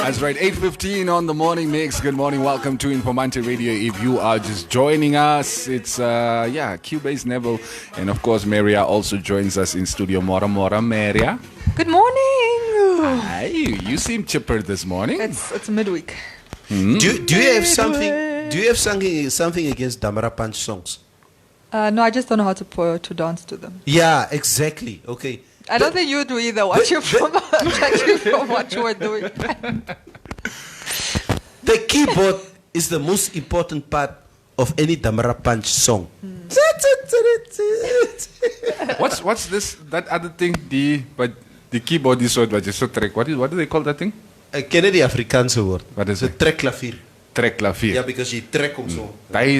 That's right, 8:15 on the morning mix. Good morning, welcome to Informanté Radio. If you are just joining us, it's Q-Base Neville, and of course Maria also joins us in studio. Mora Maria. Good morning. Hi, you seem chipper this morning. It's midweek. Do you have something? Do you have something against Damara Punch songs? No, I just don't know how to dance to them. Yeah, exactly. Okay. I don't think you do either. Watching from what you were doing. The keyboard is the most important part of any Damara Punch song. What's this? That other thing? The keyboard is so track. What do they call that thing? Ken die Afrikaanse woord. Wat is dit? Trekklavier. Trekklavier. Ja, because jy trek hom so. Daai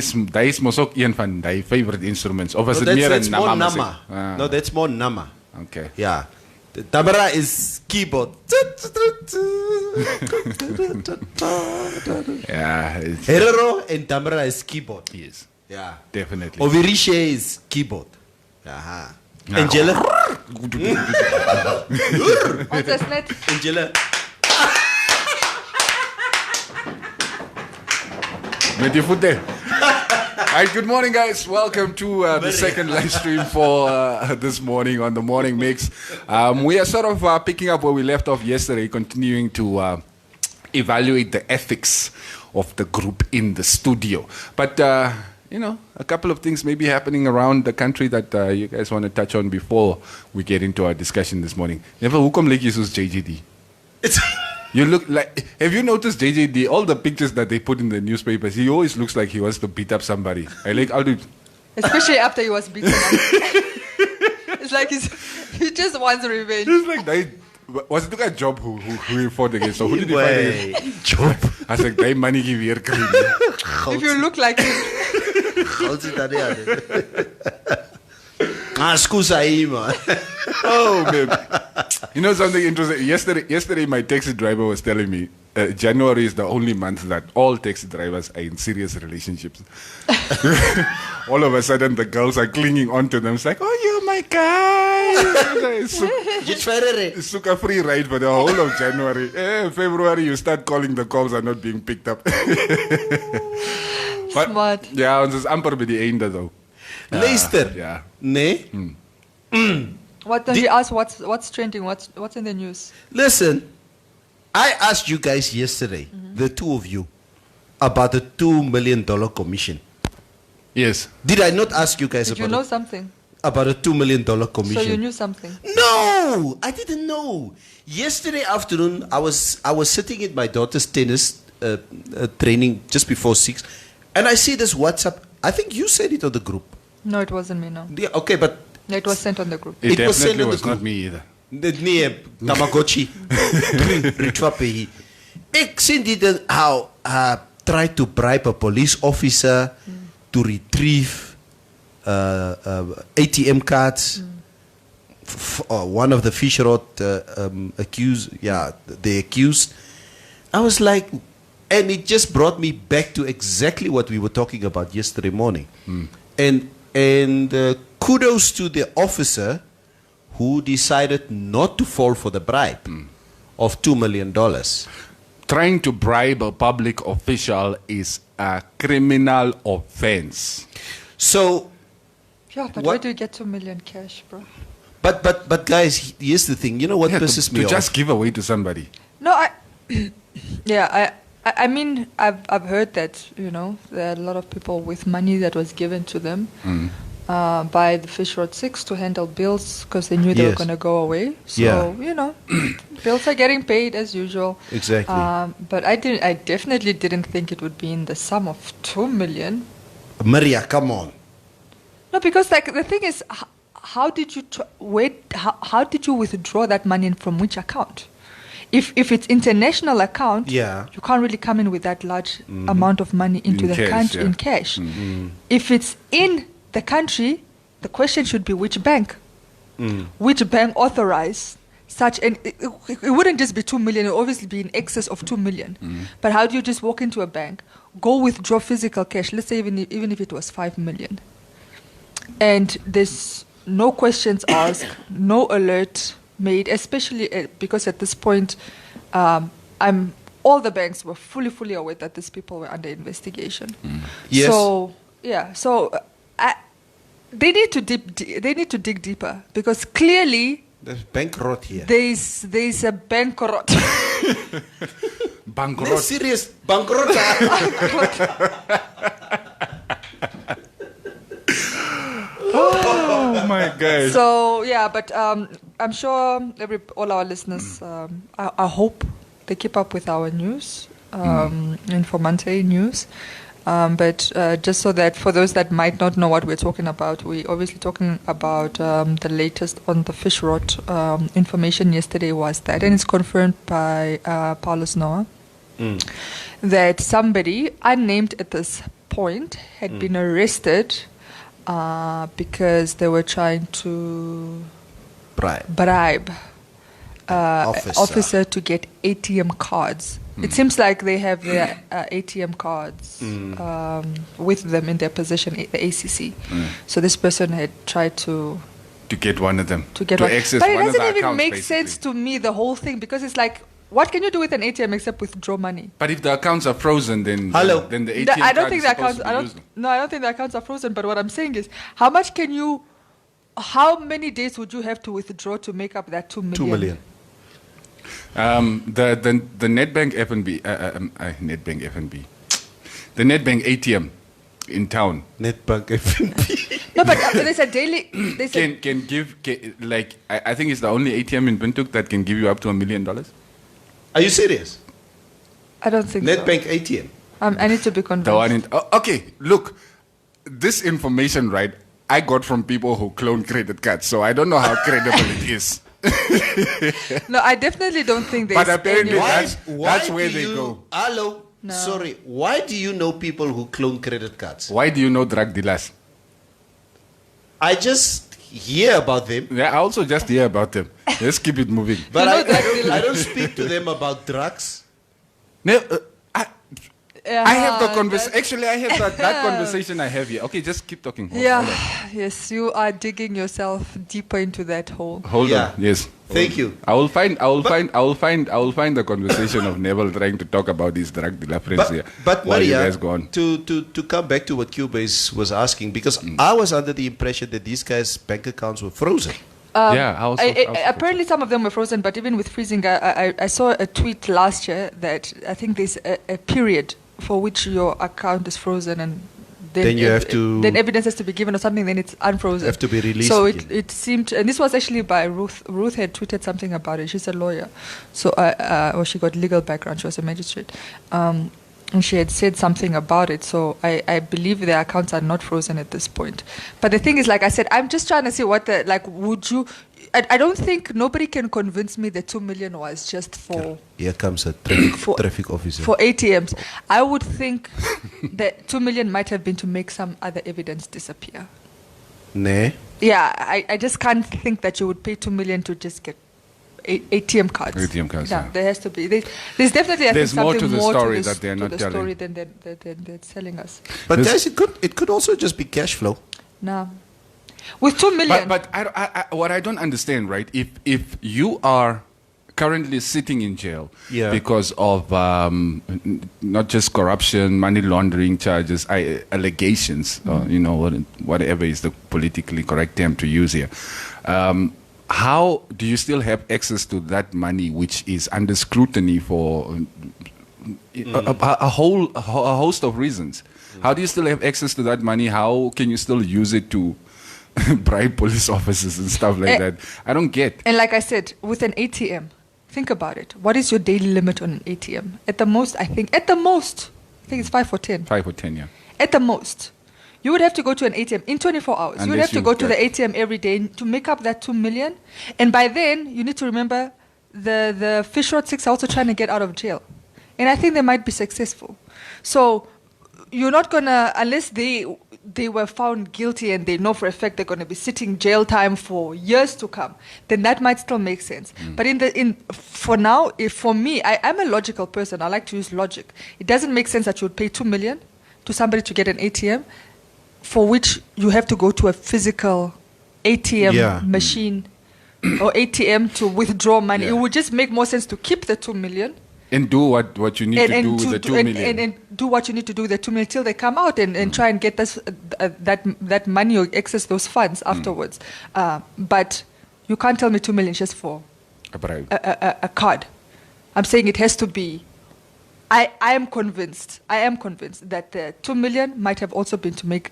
is mos ook een van die favorite instruments. Of is No, dit meer 'n more nama? nama. No, that's more nama. Okay. Yeah. The Damara is keyboard. Yeah. Herero and Damara is keyboard. Yes. Yeah. Definitely. Ovirishe is keyboard. Aha. Angela. Wat is net? Angela. Met je voet there. All right, good morning, guys. Welcome to the second live stream for this morning on the Morning Mix. We are sort of picking up where we left off yesterday, continuing to evaluate the ethics of the group in the studio. But, a couple of things may be happening around the country that you guys want to touch on before we get into our discussion this morning. Never, who come like you, JGD? You look like, have you noticed JJD, all the pictures that they put in the newspapers, he always looks like he wants to beat up somebody. Especially after he was beaten up. It's like he just wants revenge. It's like, was it a job who he fought against? So who did he fight against? Job. I was like, they money give here. If you look like him. Oh, man. You know something interesting? Yesterday my taxi driver was telling me January is the only month that all taxi drivers are in serious relationships. All of a sudden the girls are clinging on to them. It's like, oh, you're my guy. It's took a free ride for the whole of January. February you start calling, the calls are not being picked up. But, smart. Ja, ons is amper by die einde though. Luister. Ja. Nee. What don't you ask? What's trending? What's in the news? Listen, I asked you guys yesterday, the two of you, about the $2 million commission. Yes. Did I not ask you guys Did you know something? about a $2 million commission? So you knew something? No, I didn't know. Yesterday afternoon, I was sitting in my daughter's tennis training just before 6, and I see this WhatsApp. I think you said it on the group. No, it wasn't me, no. Yeah, okay, but It was sent on the group. It was sent definitely on the was not group. me either. Nee, Tamagotchi. Ritwape. Ek sien die ding how try to bribe a police officer to retrieve ATM cards. One of the fish rod the accused. I was like, and it just brought me back to exactly what we were talking about yesterday morning. And kudos to the officer who decided not to fall for the bribe of $2 million. Trying to bribe a public official is a criminal offense. So, Yeah, but What- where do you get 2 million cash, bro? but guys, here's the thing. You know what pisses me to off? just give away to somebody. No, I mean, I've heard that, there are a lot of people with money that was given to them by the Fish Road 6 to handle bills because they knew they were Yes. going to go away. So, Yeah. bills are getting paid as usual. Exactly. But I definitely didn't think it would be in the sum of 2 million. Maria, come on. No, because the thing is, how did you how did you withdraw that money and from which account? If it's international account, Yeah. you can't really come in with that large amount of money into In the cash, country yeah. in cash. If it's in the country, the question should be which bank? Which bank authorized such, and it wouldn't just be 2 million, it would obviously be in excess of 2 million. But how do you just walk into a bank, go withdraw physical cash, let's say even if it was 5 million, and there's no questions asked, no alert made, especially because at this point, all the banks were fully aware that these people were under investigation. Yes. So they need to dig deeper, because clearly There's bankrot here. there's a bankrot. No, Bankrupt. serious bankrot. Oh my God. So yeah, but I'm sure all our listeners, I hope they keep up with our news, Informanté news. But just so that for those that might not know what we're talking about, we're obviously talking about the latest on the fish rot. Information yesterday was that, and it's confirmed by Paulus Noah, that somebody, unnamed at this point, had been arrested because they were trying to bribe officer to get ATM cards. It seems like they have their ATM cards with them in their possession, the ACC. So this person had tried to get one of them. get one. Access But it one of the doesn't even accounts, make basically. sense to me, the whole thing, because it's like, what can you do with an ATM except withdraw money? But if the accounts are frozen, then Hello. then the ATM I don't card think is the supposed accounts. to be I used. don't think the accounts are frozen. But what I'm saying is, how many days would you have to withdraw to make up that 2 million? 2 million. The Netbank FNB, Netbank FNB, the Netbank ATM in town Netbank FNB. No, but there's a daily. There's a, can give like I think it's the only ATM in Windhoek that can give you up to $1 million. Are you serious? I don't think Netbank so. ATM. I need to be convinced. The one in okay, look, this information I got from people who clone credit cards, so I don't know how credible it is. No, I definitely don't think there's. But apparently any- that's where they go. Hello. No. Sorry. Why do you know people who clone credit cards? Why do you know drug dealers? I just hear about them, Yeah, I also just hear about them. Let's keep it moving. but You know I drug don't, dealers. I don't speak to them about drugs. No, I have the Yeah, conversation. Actually, I have that conversation I have here. Okay, just keep talking. Yeah, yes, you are digging yourself deeper into that hole. Hold Yeah. on. Yes. Thank you. I will find the conversation of Neville trying to talk about these drug dealer friends here. But while you Maria, guys go on. to come back to what Cubase was asking, because I was under the impression that these guys' bank accounts were frozen. Yeah, I also Apparently, some of them were frozen, but even with freezing, I saw a tweet last year that I think there's a period for which your account is frozen, and Then you have to- then evidence has to be given or something. Then it's unfrozen. Have to be released So again. it seemed, and this was actually by Ruth. Ruth had tweeted something about it. She's a lawyer, so or she got legal background. She was a magistrate. And she had said something about it, so I believe their accounts are not frozen at this point. But the thing is, like I said, I'm just trying to see would you... I don't think nobody can convince me that 2 million was just for Here comes a traffic officer. for ATMs. I would think that 2 million might have been to make some other evidence disappear. Nah. Yeah, I just can't think that you would pay 2 million to just get ATM cards. ATM cards, yeah. There has to be. There's definitely There's something more to the story to that they're not the telling. story than they're telling us. But This- guys, it could also just be cash flow. No. With 2 million. But what I don't understand, right? If you are currently sitting in jail Yeah. because of not just corruption, money laundering charges, allegations, whatever is the politically correct term to use here. How do you still have access to that money, which is under scrutiny for a host of reasons? How do you still have access to that money? How can you still use it to bribe police officers and stuff like that? I don't get. And like I said, with an ATM, think about it. What is your daily limit on an ATM? At the most, I think it's 5 or 10. 5 or 10, yeah. At the most. You would have to go to an ATM in 24 hours. You would Unless have to go you've to the got- ATM every day to make up that 2 million. And by then, you need to remember the fish rod six are also trying to get out of jail. And I think they might be successful. So you're not going to, unless they were found guilty and they know for a fact they're going to be sitting jail time for years to come, then that might still make sense. But for now, for me, I'm a logical person. I like to use logic. It doesn't make sense that you would pay 2 million to somebody to get an ATM, for which you have to go to a physical ATM machine or ATM to withdraw money. It would just make more sense to keep the 2 million. And do what you need to do with the 2 million. And do what you need to do with the 2 million till they come out and try and get that money or access those funds afterwards. But you can't tell me 2 million just for a card. I'm saying it has to be. I am convinced that the 2 million might have also been to make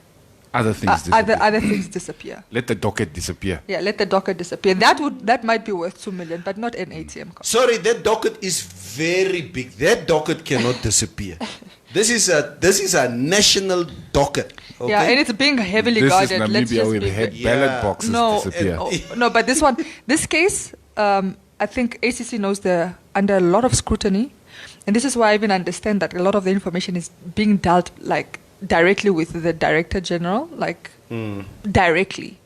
other things disappear. Other things disappear. Let the docket disappear. Yeah, let the docket disappear. That might be worth 2 million, but not an ATM card. Sorry, that docket is very big. That docket cannot disappear. This is a national docket. Okay? Yeah, and it's being heavily guarded. This is Namibia where we had ballot boxes disappear. No, but this case, I think ACC knows they're under a lot of scrutiny, and this is why I even understand that a lot of the information is being dealt directly with the Director General, directly,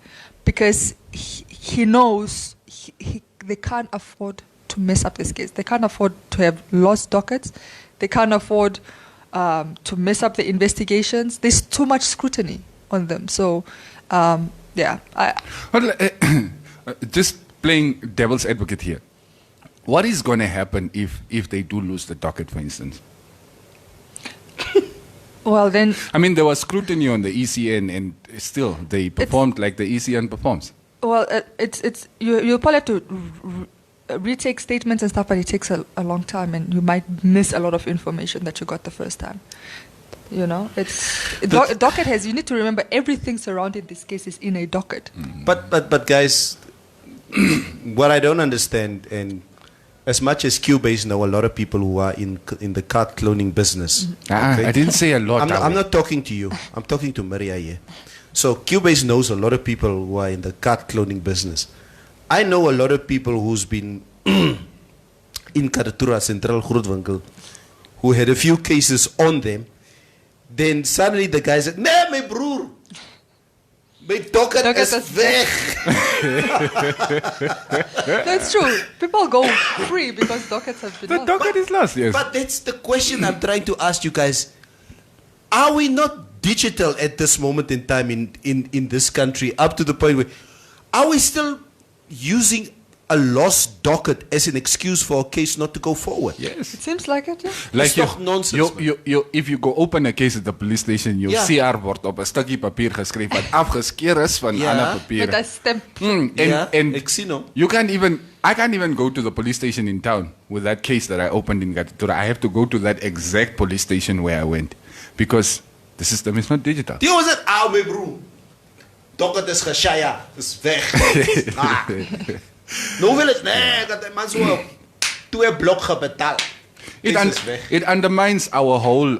because he knows they can't afford to mess up this case. They can't afford to have lost dockets. They can't afford to mess up the investigations. There's too much scrutiny on them. So, just playing devil's advocate here. What is going to happen if they do lose the docket, for instance? Well, then... I mean, there was scrutiny on the ECN, and still, they performed like the ECN performs. Well, you probably have to retake statements and stuff, but it takes a long time, and you might miss a lot of information that you got the first time. You know, docket has... You need to remember everything surrounding this case is in a docket. But guys, what I don't understand, and... as much as Cubase know a lot of people who are in the card cloning business. I didn't say a lot. I'm not talking to you. I'm talking to Maria here. So Cubase knows a lot of people who are in the card cloning business. I know a lot of people who's been in Karatura Central Grootwinkel who had a few cases on them. Then suddenly the guy said, "Nee, my broer. My docket is weg." That's true. People go free because dockets have been lost. The docket is lost, yes. But that's the question I'm trying to ask you guys. Are we not digital at this moment in time in this country, up to the point where are we still using a lost docket as an excuse for a case not to go forward? Yes. It seems like it, yeah. Like It's toch nonsense, if you go open a case at the police station, you'll see CR word op 'n stukkie papier geskryf wat afgeskeer is van ander papier. Met 'n stamp. And ek sien hom. I can't even go to the police station in town with that case that I opened in Katutura. I have to go to that exact police station where I went because the system is not digital. Die was dit, my broer. Docket is geshaya, is weg. Nou wil het, nee, ek het man so 2 blok gebetaal. It undermines our whole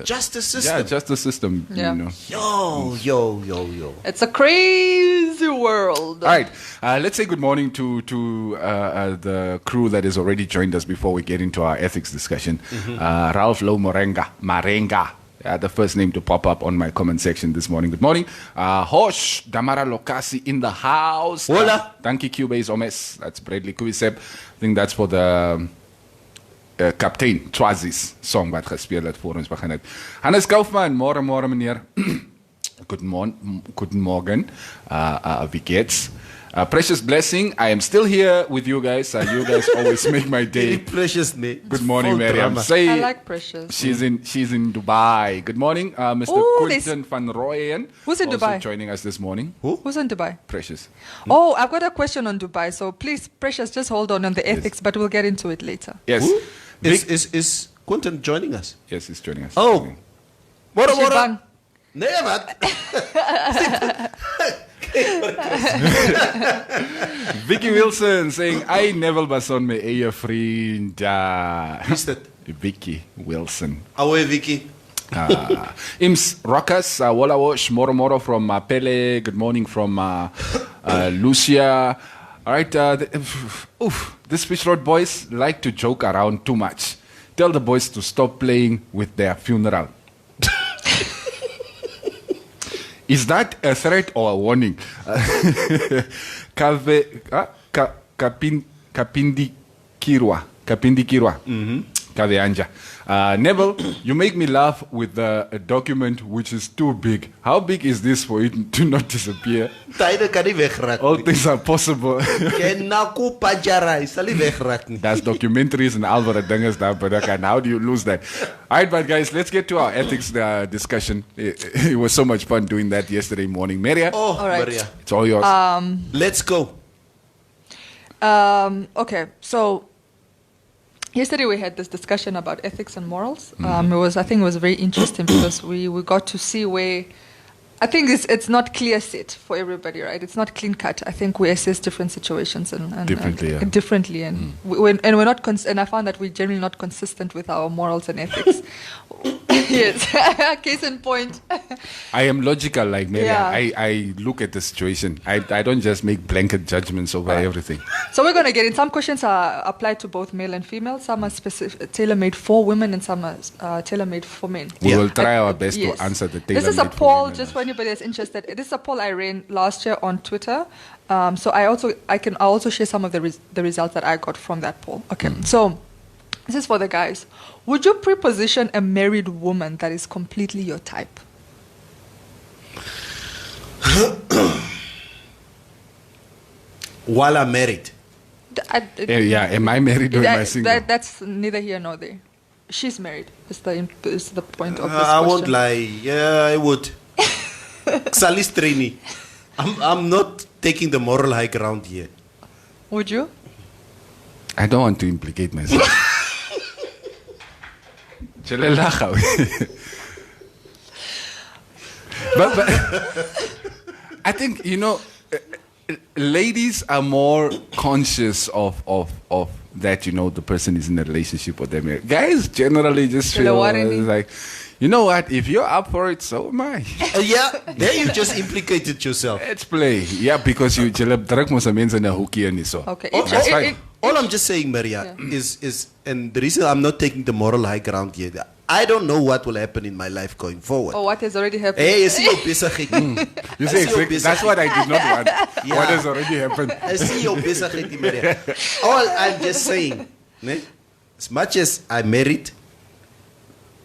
justice system. Yeah, justice system. Yeah. You know. Yo. It's a crazy world. All right, let's say good morning to the crew that has already joined us before we get into our ethics discussion. Ralph Lo Marenga. The first name to pop up on my comment section this morning. Good morning. Hosh Damara Lokasi in the house. Hola. Dankie Cubase Omes. That's Bradley Kuisep. I think that's for the Captain Twazi's song wat gespeel het voor ons begin het. Hannes Kaufman, môre meneer. Good morgen. Wie geht's? Precious Blessing, I am still here with you guys. You guys always make my day. Precious, mate. Good morning, Miriam. I like Precious. She's in Dubai. Good morning, Mr. Quentin van Rooyen. Who's in Dubai? Joining us this morning. Who's in Dubai? Precious. Oh, I've got a question on Dubai. So please, Precious, just hold on the ethics, but we'll get into it later. Yes. Is Quentin joining us? Yes, he's joining us. Oh. What? Nee, wat? Vicky Wilson saying, I never was on my eie vriend. Who's that? Vicky Wilson. Away, Vicky. Ims Rokas, Walla Wash, Moro from Pele. Good morning from Lucia. All right. This Fish Road boys like to joke around too much. Tell the boys to stop playing with their funeral. Is that a threat or a warning? Kapindi Kirwa. Kaveanja. Neville, you make me laugh with a document which is too big. How big is this for it to not disappear? All things are possible. That's documentaries and Alvaro Dinges now, but okay, how do you lose that? All right, but guys, let's get to our ethics discussion. It was so much fun doing that yesterday morning. Maria, all right. Maria, it's all yours. Let's go. Okay, so yesterday we had this discussion about ethics and morals. I think it was very interesting because we got to see where I think it's not clear set for everybody, right? It's not clean cut. I think we assess different situations and differently, and we're not and I found that we're generally not consistent with our morals and ethics. Yes, case in point. I am logical, like Mary. Yeah. I look at the situation. I don't just make blanket judgments over everything. So we're going to get in. Some questions are applied to both male and female. Some are tailor-made for women, and some are tailor-made for men. We will try our best to answer the tailor-made. This is a poll, just for anybody that's interested. This is a poll I ran last year on Twitter. So I'll also share some of the results that I got from that poll. Okay, so this is for the guys. Would you preposition a married woman that is completely your type? While I'm married. Am I married or am I single? That's neither here nor there. She's married. Is the point of this I question. won't lie. Yeah, I would. Salistrini. I'm not taking the moral high ground here. Would you? I don't want to implicate myself. but I think, ladies are more conscious of that, the person is in a relationship or they're married. Guys generally just feel like, you know what, if you're up for it, so am I. There you just implicated yourself. Let's play. Yeah, because you druk mos mense in a hookie and so. Okay. All I'm just saying, Maria, is, and the reason I'm not taking the moral high ground here, I don't know what will happen in my life going forward. Oh, what has already happened? Hey, you see your besigheid. You say exactly. That's what I did not want. Yeah. What has already happened? I see your besigheid, Maria. All I'm just saying, as much as I'm married,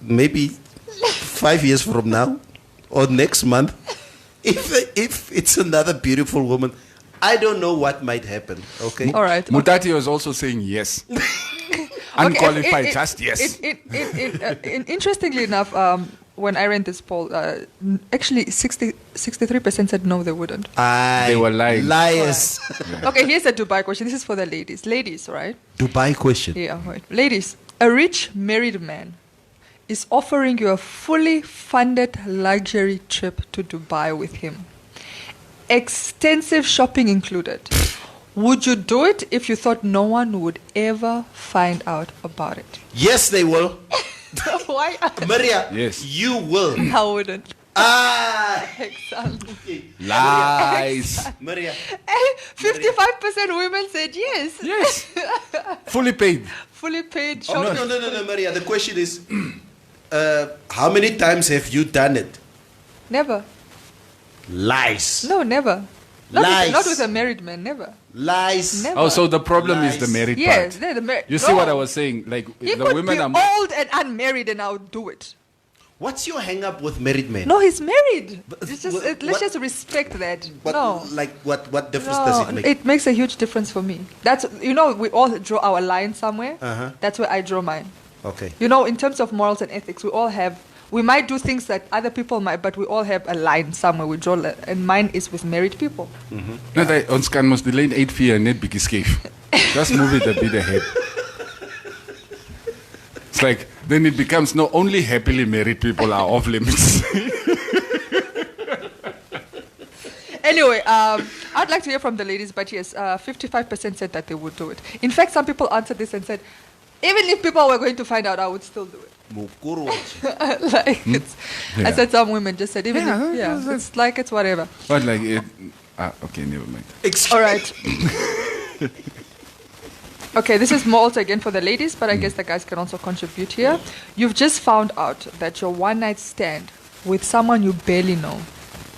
maybe 5 years from now or next month, if it's another beautiful woman, I don't know what might happen. Okay. All right. Mutati was also saying yes. Unqualified, just yes. Interestingly enough, when I ran this poll, actually 63% said no, they wouldn't. They were lying. Liars. Yeah. Okay, here's a Dubai question. This is for the ladies. Ladies, right? Dubai question. Yeah, right. Ladies, a rich married man is offering you a fully funded luxury trip to Dubai with him. Extensive shopping included. Would you do it if you thought no one would ever find out about it? Yes, they will. Why? Maria, yes. You will. I wouldn't. Exactly. Lies. Maria. 55% women said yes. Yes. Fully paid. Fully paid Oh, shopping. no, Maria. The question is, how many times have you done it? Never. Lies. No, never. Lies. Not with a married man, never. Lies. Never. Oh, so the problem Lies. is the married Yes, part. the married. You see what I was saying? Like He the could women be are old and unmarried and I would do it. What's your hang up with married men? No, he's married. But It's just, what- let's just respect that. What, No. Like, what difference does it make? It makes a huge difference for me. That's, we all draw our line somewhere. Uh-huh. That's where I draw mine. Okay. In terms of morals and ethics, we might do things that other people might, but we all have a line somewhere we draw, and mine is with married people. Net ons kan mos die lyn uitvee en net bietjie skief. Just move it a bit ahead. It's like then it becomes no only happily married people are off limits. Anyway, I'd like to hear from the ladies, but yes, 55% said that they would do it. In fact, some people answered this and said, even if people were going to find out, I would still do it. I said some women just said, it's like it's whatever. But like it, okay, never mind. All right. Okay, this is more also again for the ladies, but I guess the guys can also contribute here. You've just found out that your one-night stand with someone you barely know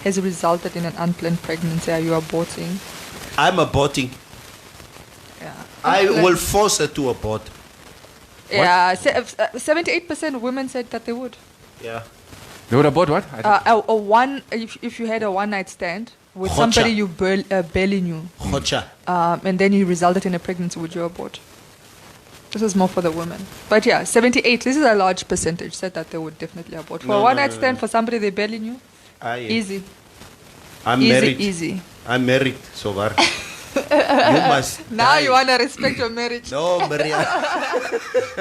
has resulted in an unplanned pregnancy. Are you aborting? I'm aborting. Yeah. I will force her to abort. Yeah, 78% of women said that they would. Yeah. They would abort what? If you had a one-night stand with Gotcha. somebody you barely knew, Gotcha. and then you resulted in a pregnancy, would you abort? This is more for the women. But yeah, 78, this is a large percentage, said that they would definitely abort. For a one-night stand for somebody they barely knew, easy. I'm Easy, married. ezy. I'm married, so far. You must Now die. you want to respect your marriage. No, Maria.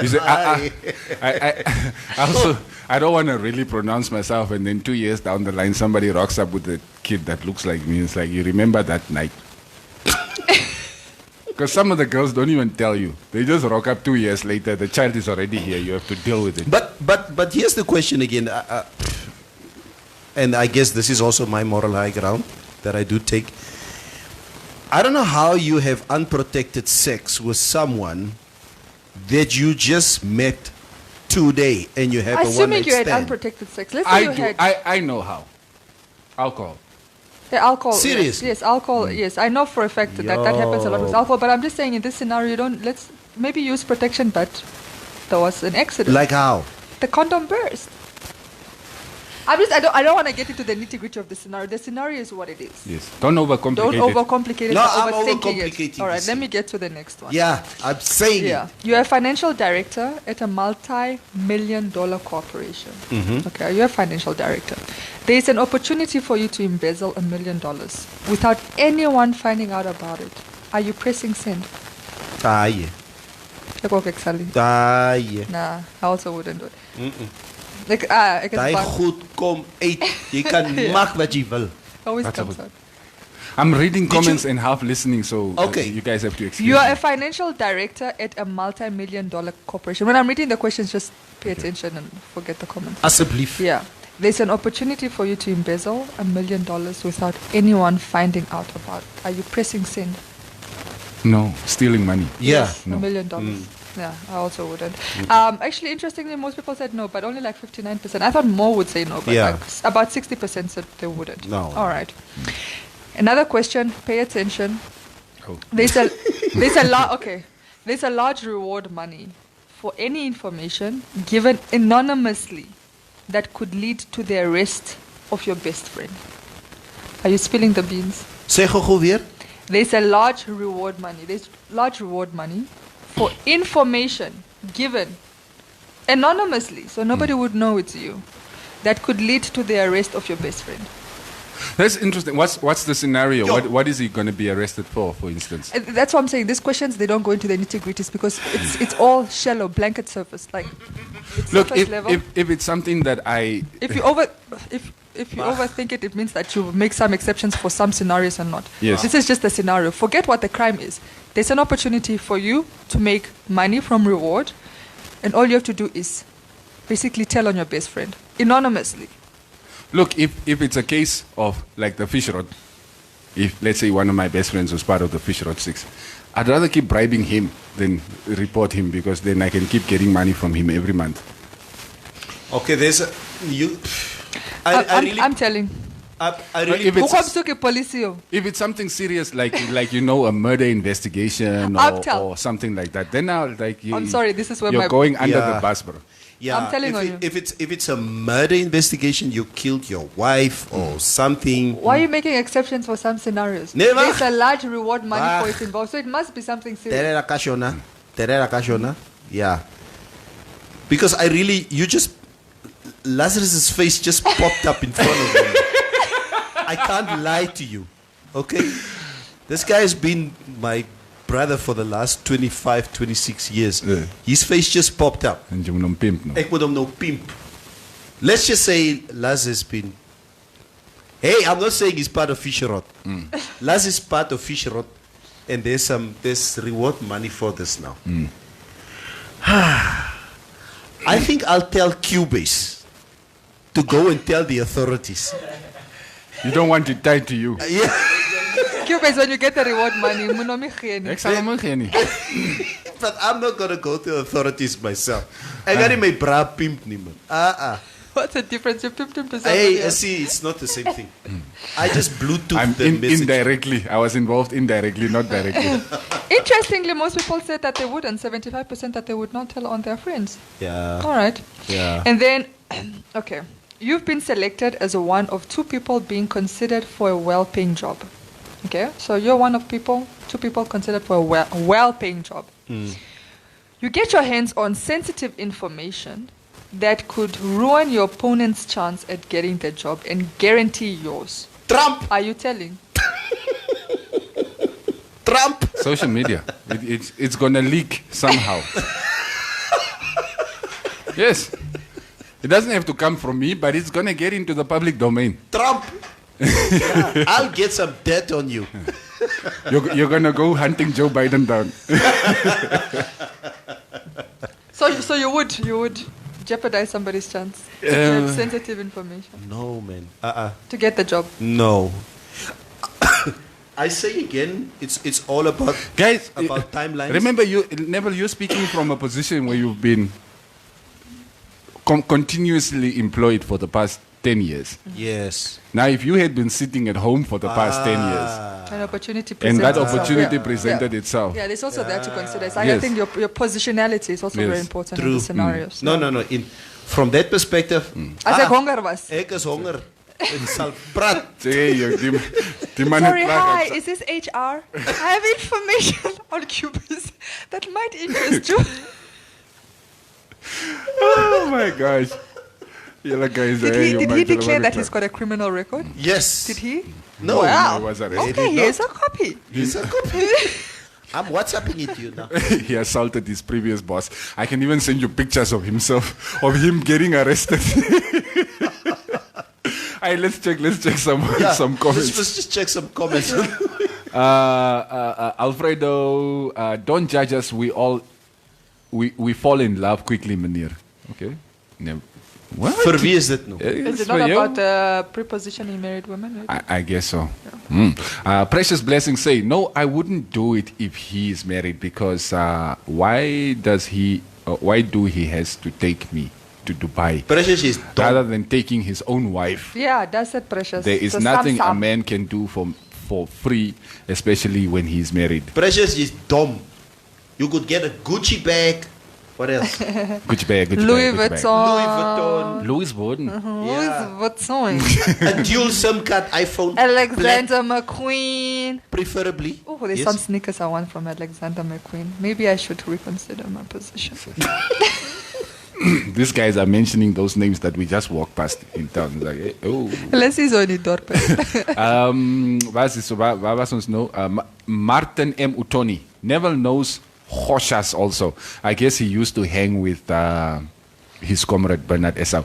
You say, I also, I don't want to really pronounce myself, and then 2 years down the line, somebody rocks up with a kid that looks like me. It's like, you remember that night? Because some of the girls don't even tell you. They just rock up 2 years later. The child is already here. You have to deal with it. But here's the question again. And I guess this is also my moral high ground that I do take. I don't know how you have unprotected sex with someone that you just met today and you have a one-night Assuming you had stand. unprotected sex. Let's say you had I know how. Alcohol. alcohol. Serious? Yes, alcohol. Yes, I know for a fact that happens a lot with Yo. alcohol. But I'm just saying in this scenario, let's maybe use protection, but there was an accident. Like how? The condom burst. I don't want to get into the nitty-gritty of the scenario. The scenario is what it is. Yes. Don't overcomplicate Don't it. overcomplicate it. No, by I'm overthinking overcomplicating it. All right, this. let me get to the next one. Yeah, I'm saying Yeah. You're a financial director at a multi-million-dollar corporation. Mm-hmm. Okay, you're a financial director. There is an opportunity for you to embezzle $1 million without anyone finding out about it. Are you pressing send? Aye. Ek ook, ek sal nie. Aye. Nah, I also wouldn't do it. Ek is Daai bang. goed kom uit. Jy kan maak wat jy wil. Always That's comes a- out. I'm reading Did comments you- and half listening, so Okay. you guys have to excuse You are me. a financial director at a multi-million-dollar corporation. When I'm reading the questions, just pay attention and forget the comments. Asseblief. Yeah. There's an opportunity for you to embezzle $1 million without anyone finding out about it. Are you pressing send? No, stealing money. Yeah. Yes, No. $1 million. Yeah, I also wouldn't. Actually, interestingly, most people said no, but only like 59%. I thought more would say no, but Yeah. like about 60% said they wouldn't. No. All right. Another question. Pay attention. Oh. There's a large reward money for any information given anonymously that could lead to the arrest of your best friend. Are you spilling the beans? Sê gou weer. There's a large reward money. There's large reward money for information given anonymously, so nobody would know it's you, that could lead to the arrest of your best friend. That's interesting. What's the scenario? Yo. What is he going to be arrested for instance? That's what I'm saying. These questions, they don't go into the nitty-gritties because it's all shallow, blanket surface. Like, it's Look, surface level. if it's something that I... If you overthink it, it means that you make some exceptions for some scenarios and not. Yes. This is just a scenario. Forget what the crime is. There's an opportunity for you to make money from reward, and all you have to do is basically tell on your best friend anonymously. Look, if it's a case of like the fish rod, if let's say one of my best friends was part of the fish rod 6, I'd rather keep bribing him than report him because then I can keep getting money from him every month. Okay, there's a you. I'm telling. I really. If it's- Ukhamsuke policio. If it's something serious like a murder investigation Uptown. or something like that, then I'll like you. I'm sorry, this is where you're my going under Yeah. the bus, bro. Yeah, I'm telling if on it- you. if it's a murder investigation, you killed your wife or something. Why are you making exceptions for some scenarios? Never. There's a large reward money Ah. for it involved, so it must be something serious. Terera Kashona. Yeah. Because Lazarus's face just popped up in front of me. I can't lie to you. Okay? This guy has been my brother for the last 25, 26 years. Yeah. His face just popped up. And you know, pimp, no? Ek moet hom nou pimp. Let's just say Laz has been... Hey, I'm not saying he's part of Fisherot. Laz is part of Fisherot. And there's reward money for this now. I think I'll tell Cubase to go and tell the authorities. You don't want it tied to you. Yeah. Cubase, when you get the reward money, munomigeni. Ek sal hom nie gee nie. But I'm not going to go to the authorities myself. I got my bra pimp nie man. What's the difference? You pimped him to Hey, somebody else. see, it's not the same thing. I just Bluetooth I'm the message. indirectly. I was involved indirectly, not directly. Interestingly, most people said that they would, and 75% that they would not tell on their friends. Yeah. All right. Yeah. And then, okay, you've been selected as one of 2 people being considered for a well-paying job. Okay, so you're one of 2 people considered for a well-paying job. You get your hands on sensitive information that could ruin your opponent's chance at getting the job and guarantee yours. Trump! Are you telling? Trump! Social media. It's going to leak somehow. Yes. It doesn't have to come from me, but it's going to get into the public domain. Trump! Yeah, I'll get some dirt on you. You're going to go hunting Joe Biden down. So you would jeopardize somebody's chance to get sensitive information No, man. to get the job. No. I say again, it's all about Guys, timelines. remember, Neville, you're speaking from a position where you've been continuously employed for the past 10 years. Yes. Now, if you had been sitting at home for the past 10 years, An opportunity and presents that itself. opportunity Yeah. presented itself, Yeah, there's also that to consider. So I Yes. think your positionality is also Yes. very important in True. the scenarios. No. From that perspective, As ek honger was. ek is honger. En sal praat. Hey, die man Sorry, het klaar hi, gehad. is this HR? I have information on Cubase that might interest you. Oh my gosh. Julle guys, Did he declare that he's got a criminal record? Yes. Did he? No. Wow. He was arrested. Okay, here's a copy. He's a copy. I'm WhatsApping it to you now. He assaulted his previous boss. I can even send you pictures of himself, of him getting arrested. Alright, let's check some comments. Let's just check some comments. Alfredo, don't judge us. We fall in love quickly, meneer. Okay. No. What? For wie is dit nou? Is it not about prepositioning married women? Right? I guess so. Precious Blessing say, no, I wouldn't do it if he is married because why do he has to take me to Dubai Precious is rather dumb. than taking his own wife? Yeah, that's it, Precious. There is So nothing a some. man can do for free, especially when he's married. Precious is dumb. You could get a Gucci bag. What else? Gucci bag, Gucci Louis bag, Gucci bag. Vuitton. Louis Vuitton. Louis Yeah. Vuitton. A dual SIM card iPhone. Alexander McQueen. Black, preferably. Oh, there's Yes. some sneakers I want from Alexander McQueen. Maybe I should reconsider my position. These guys are mentioning those names that we just walked past in town. It's like, eh, oh. Let's see Zoni Dorpe. Wat is waar was ons nou? Martin M. Utoni. Neville knows Hoshas also. I guess he used to hang with his comrade Bernard Esau.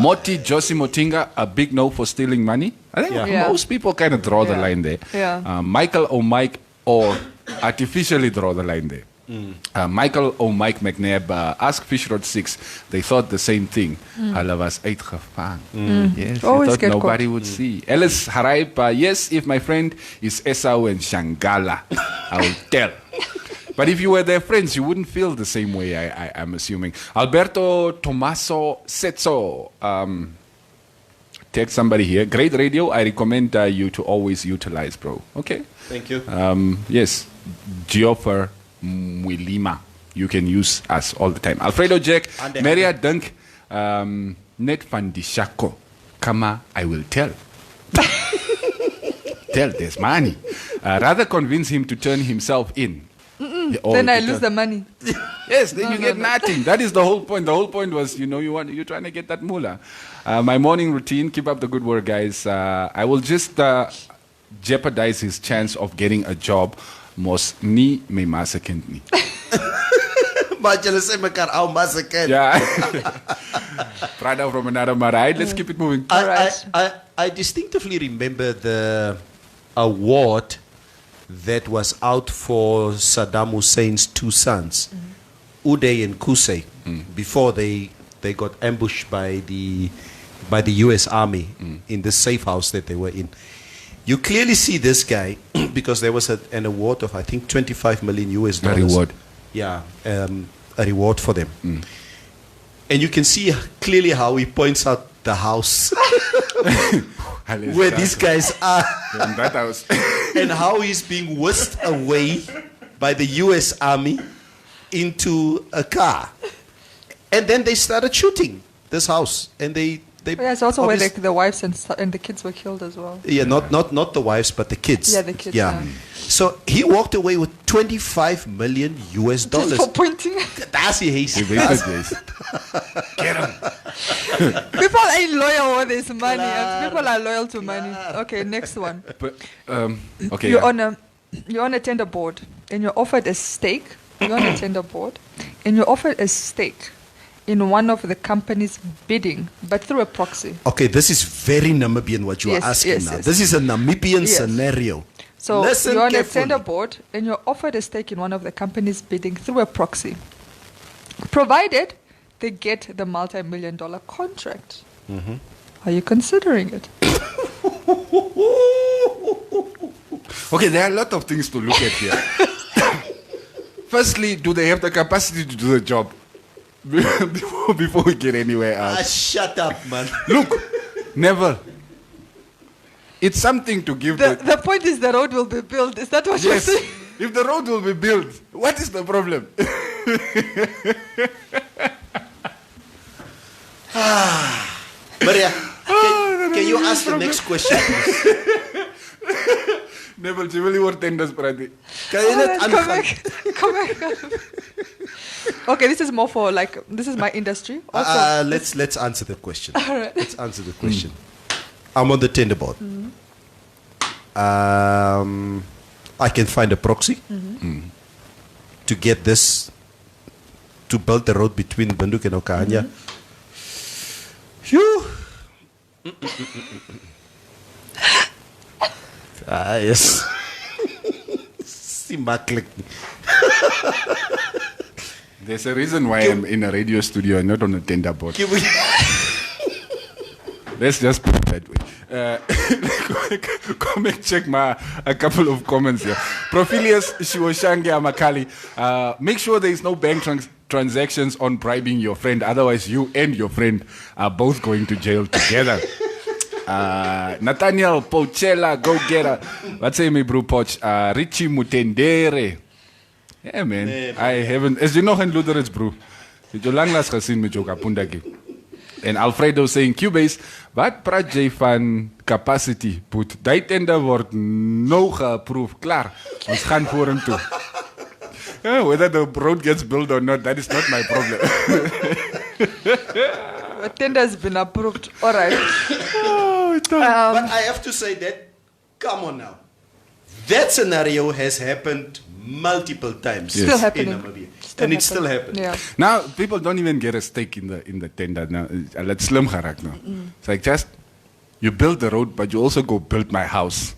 Moti Josie Motinga, a big no for stealing money. I think Yeah. most people kind of draw the Yeah. line there. Yeah. Michael O'Mike or artificially draw the line there. Michael O'Mike McNabb, Ask Fishrod 6. They thought the same thing. Hulle was uitgevang. Yes, they Always thought get nobody caught. would see. Ellis Haraip, yes, if my friend is Esau and Shangala, I will tell. But if you were their friends, you wouldn't feel the same way, I'm assuming. Alberto Tomaso Setso, text somebody here. Great radio. I recommend you to always utilize, bro. Okay. Thank you. Yes. Geoffrey Mwilima. You can use us all the time. Alfredo Jack, And Maria Dunk, Net van die Shako. Kama, I will tell. Tell, there's money. Rather convince him to turn himself in. Or Then I to lose turn- the money. Yes, then you get nothing. That is the whole point. The whole point was, you're trying to get that moolah. My morning routine, keep up the good work, guys. I will just jeopardize his chance of getting a job. Mos nie my ma se kind nie. Maar julle sê mekaar ou massacre. Yeah. Prada from another mother. Let's keep it moving. I distinctively remember the award that was out for Saddam Hussein's 2 sons, Uday and Qusay, before they got ambushed by the US Army in the safe house that they were in. You clearly see this guy because there was an award of, I think, 25 million US A dollars. reward. Yeah, a reward for them. And you can see clearly how he points out the house where these guys are. In that house. And how he's being whisked away by the US Army into a car. And then they started shooting this house. And they Yeah, it's also where obvious- the wives and the kids were killed as well. Yeah, not the wives, but the kids. Yeah, the kids, yeah. So he walked away with 25 million US Just dollars. for pointing. That's He it. wasted this. Get him. People ain't loyal when there's money. People are loyal to money. Okay, next one. But, okay. You're yeah. you're on a tender board and you're offered a stake. You're on a tender board and you're offered a stake in one of the companies bidding, but through a proxy. Okay, this is very Namibian what you Yes, are asking yes, now. yes. This is a Namibian Yes. scenario. So Listen you're on carefully. a tender board and you're offered a stake in one of the companies bidding through a proxy, provided they get the multi-million-dollar contract. Are you considering it? Okay, there are a lot of things to look at here. Firstly, do they have the capacity to do the job? Before we get anywhere else. Shut up, man. Look, never. It's something to give The point is the road will be built. Is that what you're Yes. saying? If the road will be built, what is the problem? Maria, can you ask the next question, please? Never, jy wil nie oor tenders praat nie. Kan jy net Come aangaan? back. Come back. Okay, this is more for this is my industry. Also, Let's answer the question. Alright. Let's answer the question. I'm on the tender board. I can find a proxy to get this, to build the road between Banduk and Okanya. Phew. Yes. Simaklik. There's a reason why I'm in a radio studio and not on a tender board. Let's just put it that way. Come and check a couple of comments here. Profilius Shiwoshangi Amakali, make sure there is no bank transactions on bribing your friend. Otherwise, you and your friend are both going to jail together. Nathaniel Pochela, go get her. What's say me, bro Poch? Richie Mutendere. Yeah, man. I haven't. As you know, in Luther's bro. It's your lang last gezien met jou kapundaki. And Alfredo saying, Cubase, wat praat jy van capacity? Put die tender word nou geapprove. Klaar. Ons gaan vorentoe. Yeah, whether the road gets built or not, that is not my problem. the tender has been approved. All right. But I have to say that, come on now. That scenario has happened multiple times Still happening. in Namibia. And it's still happening. Yeah. Now people don't even get a stake in the tender. Now let's slim geraak now. It's like just you build the road, but you also go build my house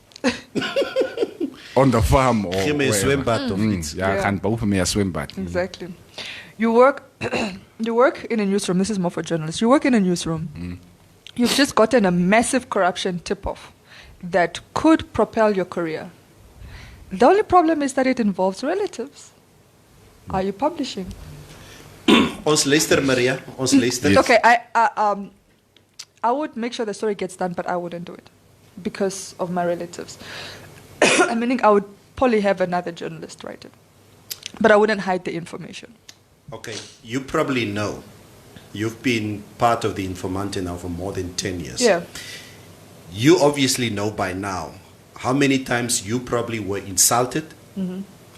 on the farm or Give me a wherever. swembad of it. Ja, Yeah. gaan bou vir my 'n swembad. Exactly. You work in a newsroom. This is more for journalists. You work in a newsroom. You've just gotten a massive corruption tip-off that could propel your career. The only problem is that it involves relatives. Are you publishing? Ons luister, Maria. Ons luister. Yes. Okay, I would make sure the story gets done, but I wouldn't do it because of my relatives. I mean, I would probably have another journalist write it, but I wouldn't hide the information. Okay, you probably know. You've been part of the Informanté now for more than 10 years. Yeah. You obviously know by now how many times you probably were insulted.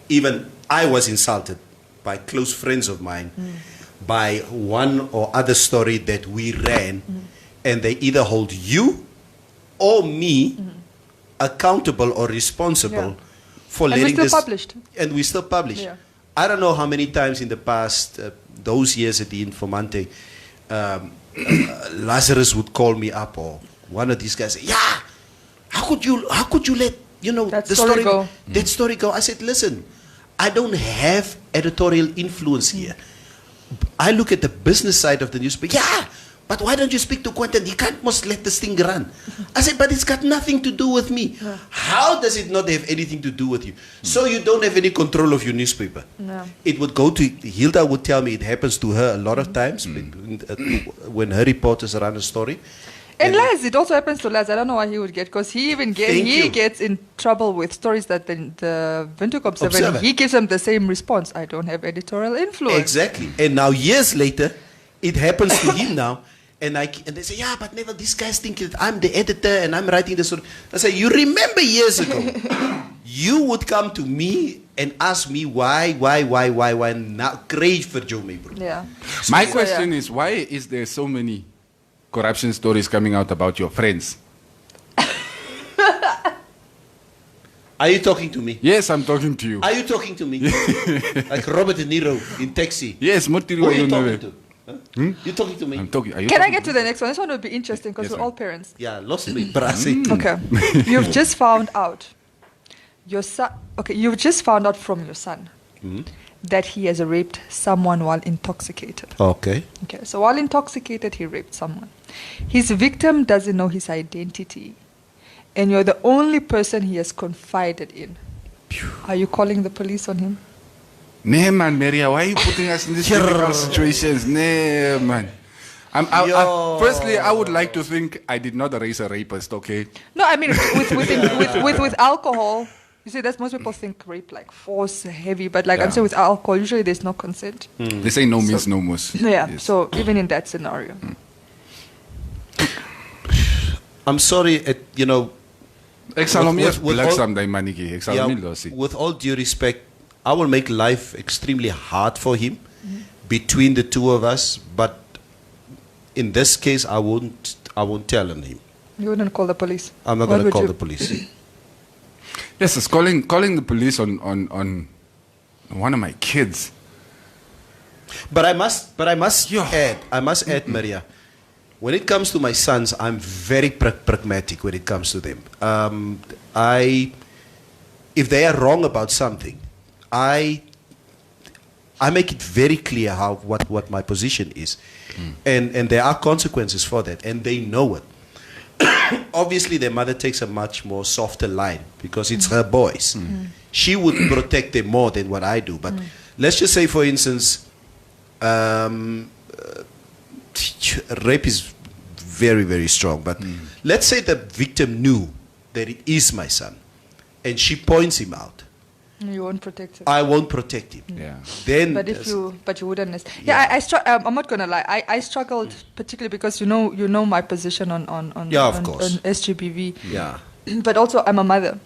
Even I was insulted by close friends of mine by one or other story that we ran, and they either hold you or me accountable or responsible for And we letting still this. published. And we still publish. Yeah. I don't know how many times in the past, those years at the Informanté, Lazarus would call me up, or one of these guys say, "Yeah, how could you let That the story go." that story go?" I said, "Listen, I don't have editorial influence here. I look at the business side of the newspaper. Yeah, but why don't you speak to Quentin? He can't must let this thing run. I said, but it's got nothing to do with me. No. How does it not have anything to do with you? So you don't have any control of your newspaper. No. It would go to, Hilda would tell me it happens to her a lot of times when her reporters run a story. And Laz, it also happens to Laz. I don't know why he would get, because he even gets in trouble with stories that the Windhoek Observer, he gives them the same response. I don't have editorial influence. Exactly. And now years later, it happens to him now. And they say, yeah, but never, these guys think that I'm the editor and I'm writing this. I say, you remember years ago, you would come to me and ask me why, and now crave for Joe Maybro. Yeah. My question is, why is there so many corruption stories coming out about your friends? Are you talking to me? Yes, I'm talking to you. Are you talking to me? Like Robert De Niro in Taxi. Yes, Who are you talking to? Huh? You're talking to me? I'm talking. Can I get to the next one? This one would be interesting because we're all parents. Yeah, lost me. Brasi. Okay. You've just found out your son. Okay, you've just found out from your son that he has raped someone while intoxicated. Okay. Okay, so while intoxicated, he raped someone. His victim doesn't know his identity, and you're the only person he has confided in. Are you calling the police on him? Nee, man, Maria, why are you putting us in these difficult situations? Nee, man. Firstly, I would like to think I did not raise a rapist, okay? No, I mean, with alcohol, you see, that's most people think rape like force, heavy, but like I'm saying with alcohol, usually there's no consent. They say no means no muss. Yeah, Yes. so even in that scenario. I'm sorry, with all due respect, I will make life extremely hard for him between the two of us, but in this case, I won't tell on him. You wouldn't call the police? I'm not going to call the police. Yes, it's calling the police on one of my kids. But I must add, Maria, when it comes to my sons, I'm very pragmatic when it comes to them. If they are wrong about something, I make it very clear what my position is, and there are consequences for that, and they know it. Obviously, their mother takes a much more softer line because it's her boys. She would protect them more than what I do. But let's just say, for instance, rape is very, very strong. But let's say the victim knew that it is my son, and she points him out. You won't protect him. I won't protect him. Yeah. Then, but you wouldn't. I'm not gonna lie. I struggled particularly because you know my position on SGBV. Yeah. But also I'm a mother,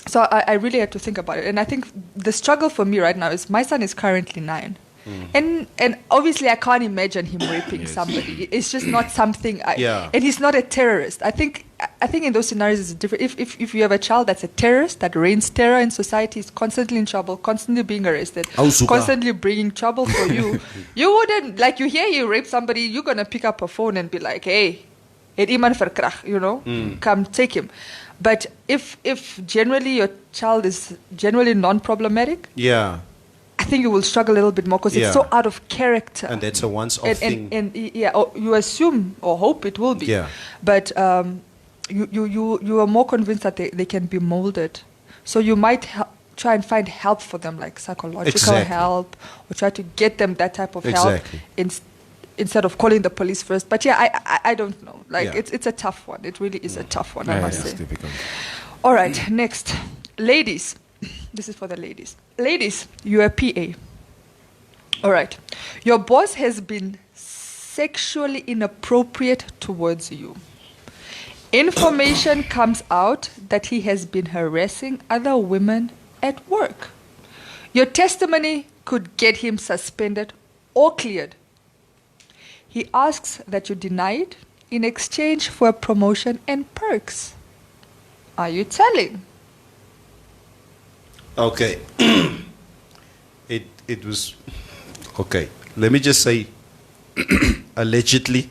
so I really had to think about it. And I think the struggle for me right now is my son is currently 9. And obviously I can't imagine him raping somebody. It's just not something. And he's not a terrorist. I think in those scenarios it's different. If you have a child that's a terrorist that reigns terror in society, is constantly in trouble, constantly being arrested, constantly bringing trouble for you, you wouldn't like. You hear he raped somebody, you're gonna pick up a phone and be like, hey, het iemand verkracht, come take him. But if generally your child is generally non-problematic, I think you will struggle a little bit more because it's so out of character. And that's a once-off thing. And you assume or hope it will be. Yeah. But you are more convinced that they can be molded. So you might try and find help for them, like psychological help, or try to get them that type of help instead of calling the police first. But I don't know. It's a tough one. It really is a tough one, I must say. Difficult. All right, next. Ladies. This is for the ladies. Ladies, you're a PA. All right. Your boss has been sexually inappropriate towards you. Information comes out that he has been harassing other women at work. Your testimony could get him suspended or cleared. He asks that you deny it in exchange for a promotion and perks. Are you telling? Okay. It was okay. Let me just say, allegedly.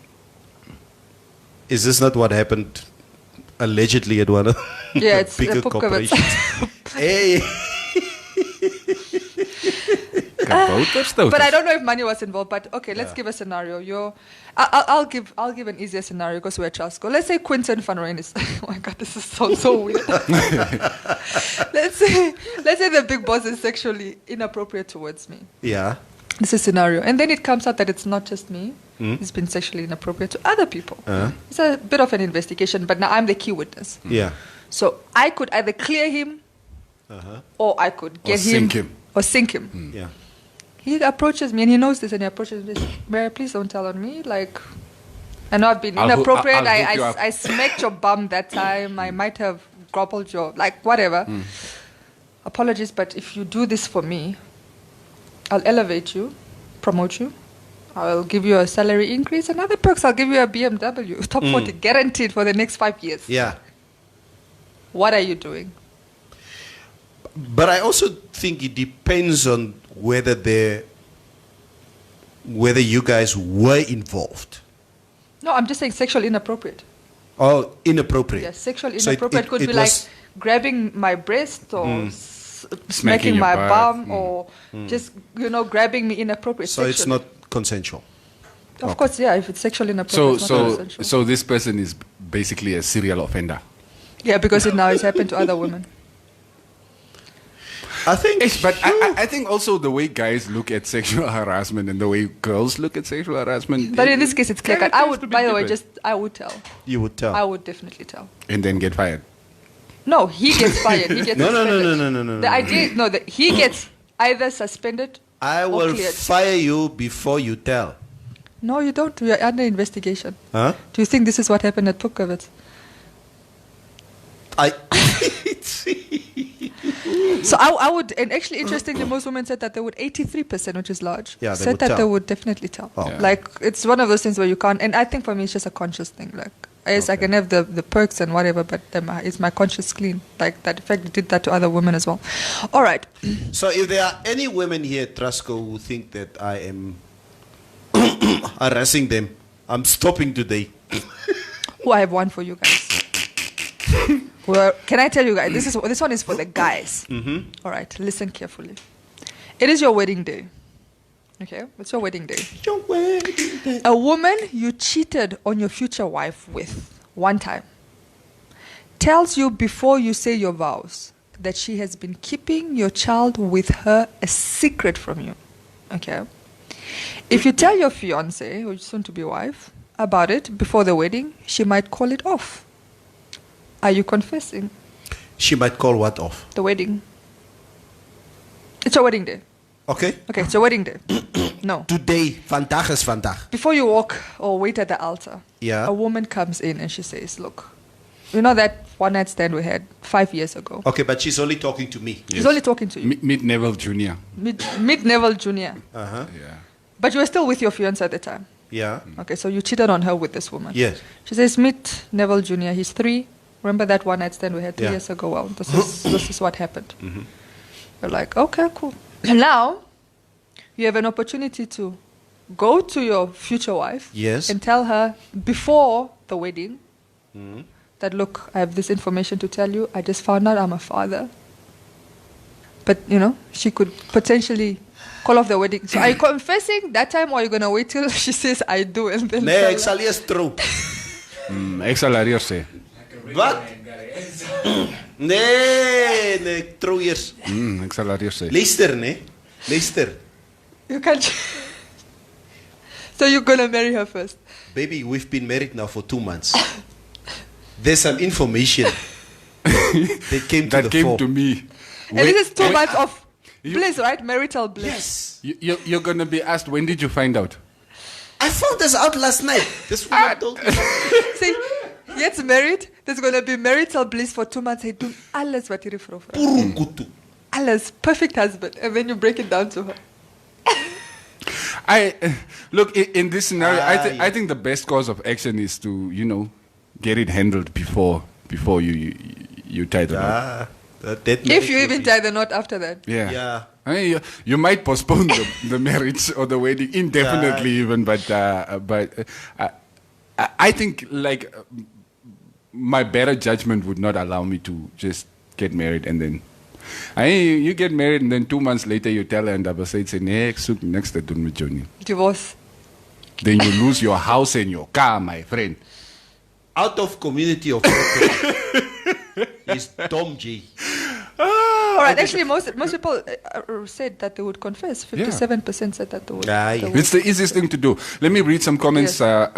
Is this not what happened? Allegedly at one of the bigger corporations. Hey. a boat or stuff. But I don't know if money was involved. But okay, let's give a scenario. I'll give an easier scenario because we're at child school. Let's say Quinton Van Rooyen is. Oh my God, this sounds so weird. let's say the big boss is sexually inappropriate towards me. Yeah. This is a scenario, and then it comes out that it's not just me. He's been sexually inappropriate to other people. It's a bit of an investigation, but now I'm the key witness. Yeah. So I could either clear him, or I could get sink him. Yeah. He approaches me, and he knows this, and he approaches me. Mary, please don't tell on me. Like, I know I've been inappropriate. I'll hook you up. I smacked your bum that time. I might have grappled your, like, whatever. Apologies, but if you do this for me, I'll elevate you, promote you. I'll give you a salary increase and other perks. I'll give you a BMW, top 40, guaranteed for the next 5 years. Yeah. What are you doing? But I also think it depends on whether you guys were involved. No, I'm just saying sexual inappropriate. Oh, inappropriate. Yes, sexual So inappropriate could it be like was- grabbing my breast or Smacking smacking your my butt. bum or just, grabbing me inappropriate. So it's sexually. not consensual. Of course, yeah, if it's sexually inappropriate, it's not consensual. So this person is basically a serial offender. Yeah, because it now has happened to other women. I think. But I think also the way guys look at sexual harassment and the way girls look at sexual harassment. But in this case, it's clear cut. I tends to would, be by the way, different. I would tell. You would tell. I would definitely tell. And then get fired. No, he gets fired. He gets No. suspended. The idea, no, that he gets either suspended I or will cleared. fire you before you tell. No, you don't. We are under investigation. Huh? Do you think this is what happened at Pukovitz? So I would, and actually interestingly, most women said that they would, 83%, which is large, Yeah, they said would that tell. they would definitely tell. Oh. Yeah. Like, it's one of those things where you can't, and I think for me it's just a conscious thing. Like, yes, I can have the perks and whatever, but is my conscience clean? Like, that effect did that to other women as well. All right. So if there are any women here at Trasco who think that I am harassing them, I'm stopping today. Oh, I have one for you guys. Well, can I tell you guys? This one is for the guys. All right, listen carefully. It is your wedding day. Okay, it's your wedding day. Your wedding day. A woman you cheated on your future wife with one time tells you before you say your vows that she has been keeping your child with her a secret from you. Okay. If you tell your fiance or soon-to-be wife about it before the wedding, she might call it off. Are you confessing? She might call what off? The wedding. It's your wedding day. Okay. Okay, it's your wedding day. No. Today, vandaag is vandaag. Before you walk or wait at the altar, Yeah. a woman comes in and she says, look, you know that one night stand we had 5 years ago? Okay, but she's only talking to me. She's only talking to you. Meet Neville Jr. Mid-Neville Jr. Uh-huh. Yeah. But you were still with your fiance at the time. Yeah. Okay, so you cheated on her with this woman. Yes. She says, meet Neville Jr. He's 3. Remember that one night stand we had 3 Yeah. years ago? Well, this is what happened. You're like, okay, cool. And now, you have an opportunity to go to your future wife Yes. and tell her before the wedding that, look, I have this information to tell you. I just found out I'm a father. But, she could potentially call off the wedding. So are you confessing that time or are you going to wait till she says I do and then Nee, tell ek her? sal eers trou. Ek sal haar eers sê. Wat? Nee, ek trou eers. Ek sal haar eers sê. Luister, nee. Luister. You can't. So you're going to marry her first? Baby, we've been married now for 2 months. There's some information that came to That the came fore. to me. And this is 2 Wait, months of you- bliss, right? Marital bliss. Yes. You're going to be asked, when did you find out? I found this out last night. This woman told me. See, gets married, there's going to be marital bliss for 2 months. Hy doen alles wat hierdie vrou vra. Purukutu. Alles, perfect husband. And then you break it down to her. Look, in this scenario, Yeah. I think the best course of action is to, get it handled before you tie the knot. Ah, that If you even tie the knot after that. Yeah. Yeah. I mean, you might postpone the marriage or the wedding indefinitely, even, but I think my better judgment would not allow me to just get married and then You get married and then 2 months later you tell her and I say it's next to Johnny. Divorce. Then you lose your house and your car, my friend. Out of community of property is Tom G. All right. Actually, most people said that they would confess. 57% said that they would. They would. It's the easiest thing to do. Let me read some comments. Yes.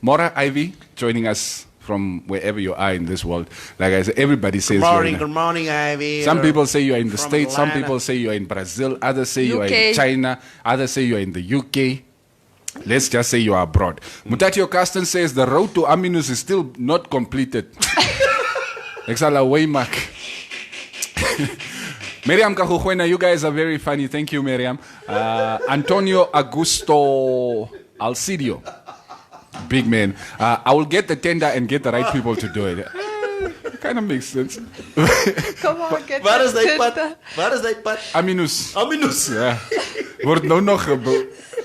Mora Ivy joining us from wherever you are in this world. Like I said, everybody says good morning, Ivy. Some people say you're in the States. Atlanta. Some people say you're in Brazil. Others say you're UK. in China. Others say you're in the UK. Let's just say you are abroad. Mutatio Carsten says the road to Aminus is still not completed. Exala Waymark. Miriam Kajujuena, you guys are very funny. Thank you, Miriam. Antonio Augusto Alcidio. Big man. I will get the tender and get the right people to do it. Kind of makes sense. Come on, get Waar is die pad? tender. Waar is die pad? Aminus. Aminus. Yeah. Word nou nog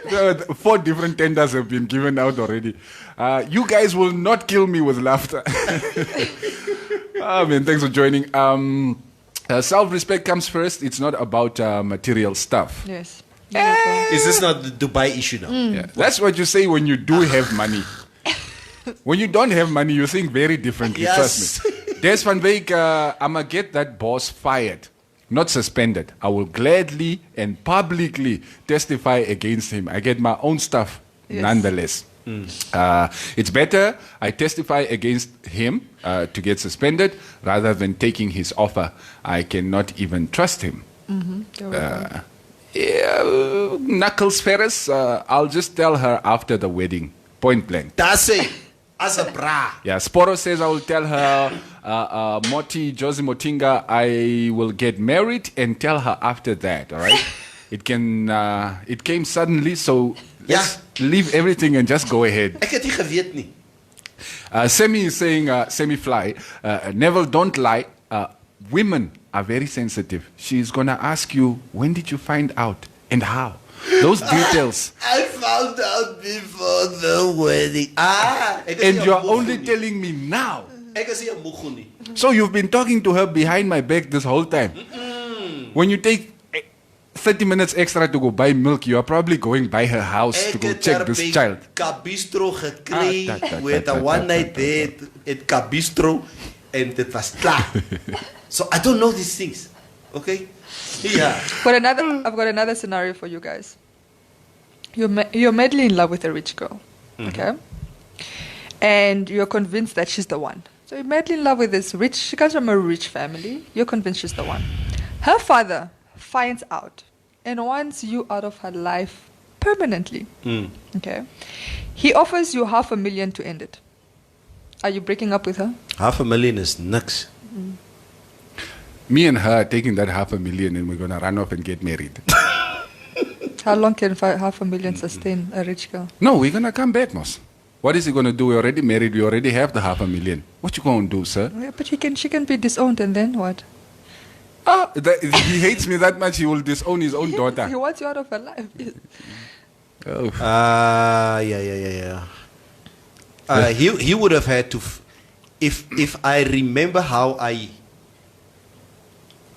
4 different tenders have been given out already. You guys will not kill me with laughter. Man, thanks for joining. Self-respect comes first. It's not about material stuff. Yes. Is this not the Dubai issue now? Yeah. That's what you say when you do have money. When you don't have money, you think very differently. Yes. Trust me. Des van Wyk, I'm going to get that boss fired. Not suspended. I will gladly and publicly testify against him. I get my own stuff nonetheless. It's better I testify against him to get suspended rather than taking his offer. I cannot even trust him. Knuckles Ferris, I'll just tell her after the wedding. Point blank. That's it. As a bra. Yeah, Sporo says I will tell her, Moti, Josie Motinga, I will get married and tell her after that, all right? It came suddenly, so let's leave everything and just go ahead. Ek het nie geweet nie. Semi is saying, Semi-Fly, Neville, don't lie. Women are very sensitive. She's going to ask you, when did you find out and how? Those details. I found out before the wedding. And you're only telling me now. Ek is nie 'n moego nie. So you've been talking to her behind my back this whole time. When you take 30 minutes extra to go buy milk, you are probably going by her house to go check this child. Kabistro gekry with a one night date at Kabistro and dit was klaar. So I don't know these things. Okay? Yeah. I've got another scenario for you guys. You're madly in love with a rich girl, okay? And you're convinced that she's the one. So you're madly in love with this rich. She comes from a rich family. You're convinced she's the one. Her father finds out and wants you out of her life permanently. Okay? He offers you $500,000 to end it. Are you breaking up with her? $500,000 is nix. Me and her are taking that $500,000 and we're going to run off and get married. How long can $500,000 sustain a rich girl? No, we're going to come back, Moss. What is he going to do? We're already married. We already have the $500,000. What you going to do, sir? Yeah, but she can be disowned and then what? He hates me that much, he will disown his own daughter. He wants you out of her life. Yeah. He would have had to, if I remember how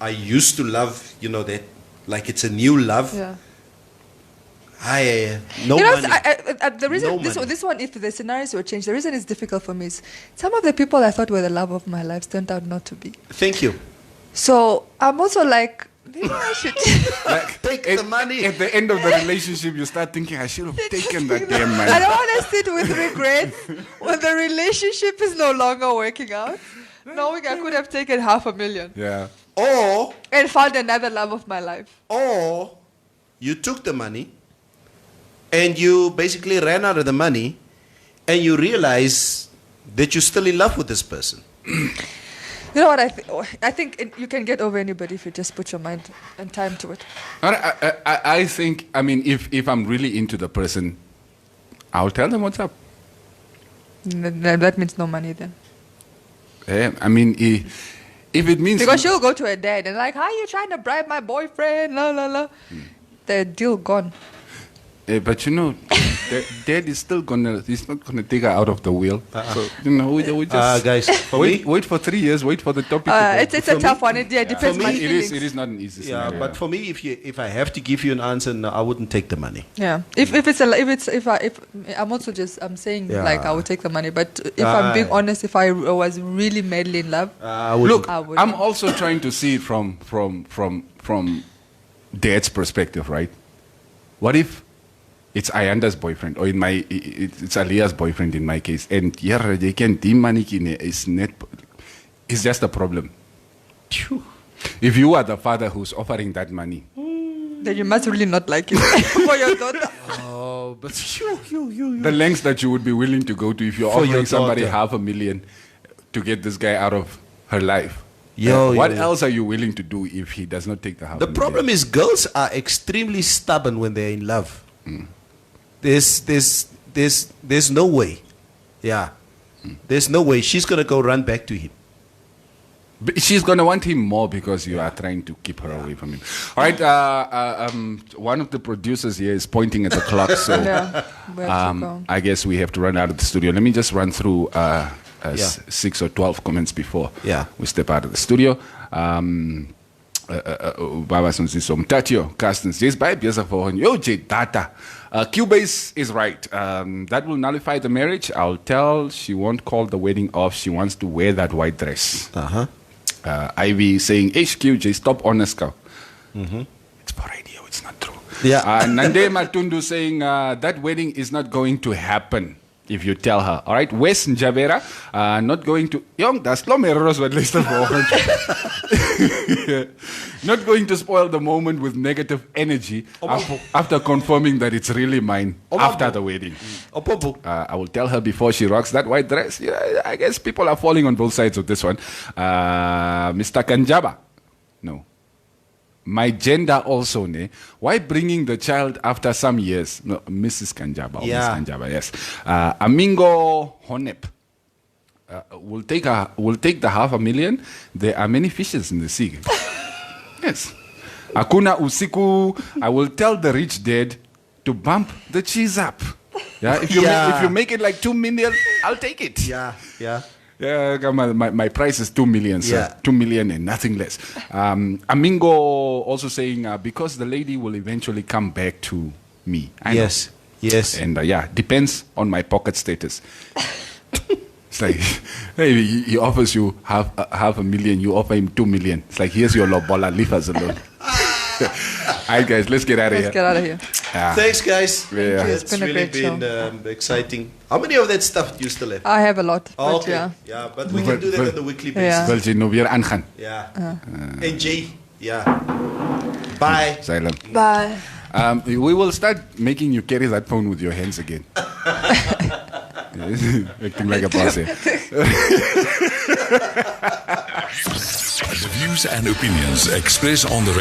I used to love, that, like it's a new love. Yeah. No money. The reason this one, if the scenarios were changed, the reason it's difficult for me is some of the people I thought were the love of my life turned out not to be. Thank you. So I'm also like, maybe I should take the money. At the end of the relationship, you start thinking, I should have taken that damn money. I don't want to sit with regrets when the relationship is no longer working out. Knowing I could have taken $500,000. Yeah. And found another love of my life. Or you took the money and you basically ran out of the money and you realize that you're still in love with this person. You know what I think you can get over anybody if you just put your mind and time to it. I think, if I'm really into the person, I'll tell them what's up. That means no money then. Yeah, if it means... Because she'll go to her dad and like, how are you trying to bribe my boyfriend? La, la, la. The deal gone. But Dad is still he's not gonna take her out of the wheel. So we just guys, wait for 3 years. Wait for the topic. It's a tough one. It depends. For me, it is not an easy scenario. Yeah, but for me, if I have to give you an answer, no, I wouldn't take the money. Yeah. If I'm also just saying like I would take the money, but if I'm being honest, if I was really madly in love, look, I would. I'm also trying to see it from Dad's perspective, right? What if it's Ayanda's boyfriend, or it's Alia's boyfriend in my case, and they can it's just a problem. If you are the father who's offering that money, then you must really not like it for your daughter. Oh, but the lengths that you would be willing to go to if you're offering somebody $500,000 to get this guy out of her life. What else are you willing to do if he does not take the house? The problem is girls are extremely stubborn when they're in love. There's no way. Yeah. There's no way she's going to go run back to him. But she's going to want him more because you are trying to keep her away from him. All right. One of the producers here is pointing at the clock. So I guess we have to run out of the studio. Let me just run through 6 or 12 comments before we step out of the studio. Baba Sonsiso Mtatio, Carstens, yes, by Biasafo, yo, J Data. Cubase is right. That will nullify the marriage. I'll tell she won't call the wedding off. She wants to wear that white dress. Ivy saying, HQJ, stop honest cow. It's for radio, it's not true. Nande Matundu saying, that wedding is not going to happen. If you tell her, all right, Wes Njavera, not going to, Young, that's Lomeros, what least not going to spoil the moment with negative energy after confirming that it's really mine after the wedding. I will tell her before she rocks that white dress. Yeah, I guess people are falling on both sides of this one. Mr. Kanjaba, no. My gender also, ne? Why bringing the child after some years? No, Mrs. Kanjaba. Miss Kanjaba, yes. Amingo Honep. We'll take the $500,000. There are many fishes in the sea. Yes. Akuna Usiku. I will tell the rich dad to bump the cheese up. Yeah. If you make it like 2 million, I'll take it. Yeah. Yeah, my price is 2 million, sir. 2 million and nothing less. Amingo also saying, because the lady will eventually come back to me. Yes. And depends on my pocket status. It's like, hey, he offers you half $500,000, you offer him 2 million. It's like, here's your lobola, leave us alone. All right, guys, let's get out of here. Thanks, guys. Yeah. It's really been exciting. How many of that stuff do you still have? I have a lot. Okay. Yeah, but we can do that on the weekly basis. NJ. Bye. Silent. Bye. We will start making you carry that phone with your hands again. Acting like a boss here. The views and opinions expressed on the